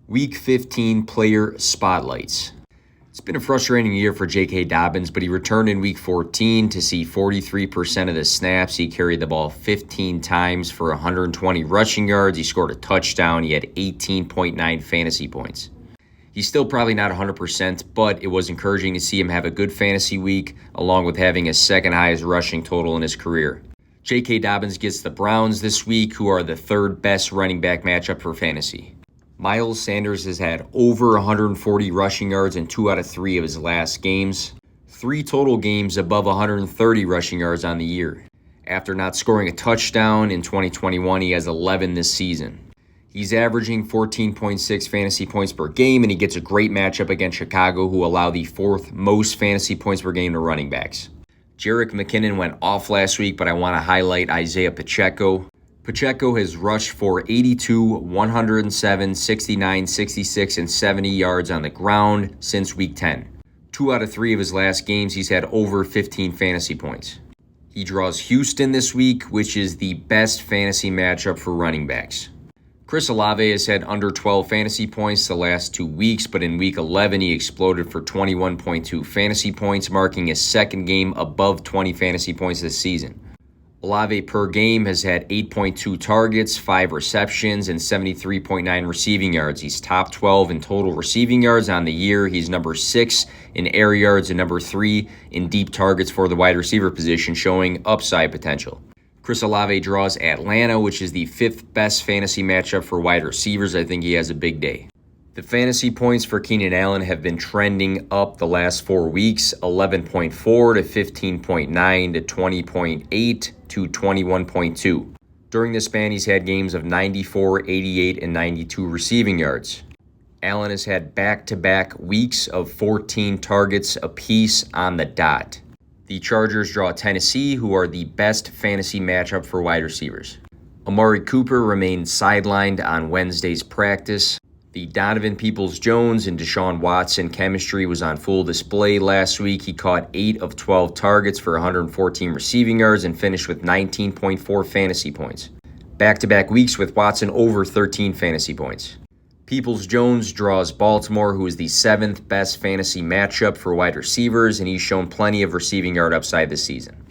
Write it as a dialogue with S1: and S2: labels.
S1: Week 15 player spotlights. It's been a frustrating year for J.K. Dobbins, but he returned in Week 14 to see 43% of the snaps. He carried the ball 15 times for 120 rushing yards. He scored a touchdown. He had 18.9 fantasy points. He's still probably not 100%, but it was encouraging to see him have a good fantasy week, along with having his second highest rushing total in his career. J.K. Dobbins gets the Browns this week, who are the third best running back matchup for fantasy. Miles Sanders has had over 140 rushing yards in 2 out of 3 of his last games. 3 total games above 130 rushing yards on the year. After not scoring a touchdown in 2021, he has 11 this season. He's averaging 14.6 fantasy points per game, and he gets a great matchup against Chicago, who allow the 4th most fantasy points per game to running backs. Jerick McKinnon went off last week, but I want to highlight Isaiah Pacheco. Pacheco has rushed for 82, 107, 69, 66, and 70 yards on the ground since Week 10. 2 out of 3 of his last games, he's had over 15 fantasy points. He draws Houston this week, which is the best fantasy matchup for running backs. Chris Olave has had under 12 fantasy points the last 2 weeks, but in Week 11 he exploded for 21.2 fantasy points, marking his second game above 20 fantasy points this season. Olave per game has had 8.2 targets, 5 receptions, and 73.9 receiving yards. He's top 12 in total receiving yards on the year. He's number 6 in air yards and number 3 in deep targets for the wide receiver position, showing upside potential. Chris Olave draws Atlanta, which is the 5th best fantasy matchup for wide receivers. I think he has a big day. The fantasy points for Keenan Allen have been trending up the last 4 weeks, 11.4 to 15.9 to 20.8 to 21.2. During this span, he's had games of 94, 88, and 92 receiving yards. Allen has had back-to-back weeks of 14 targets apiece on the dot. The Chargers draw Tennessee, who are the best fantasy matchup for wide receivers. Amari Cooper remained sidelined on Wednesday's practice. The Donovan Peoples-Jones and Deshaun Watson chemistry was on full display last week. He caught 8 of 12 targets for 114 receiving yards and finished with 19.4 fantasy points. Back-to-back weeks with Watson over 13 fantasy points. Peoples-Jones draws Baltimore, who is the 7th best fantasy matchup for wide receivers, and he's shown plenty of receiving yard upside this season.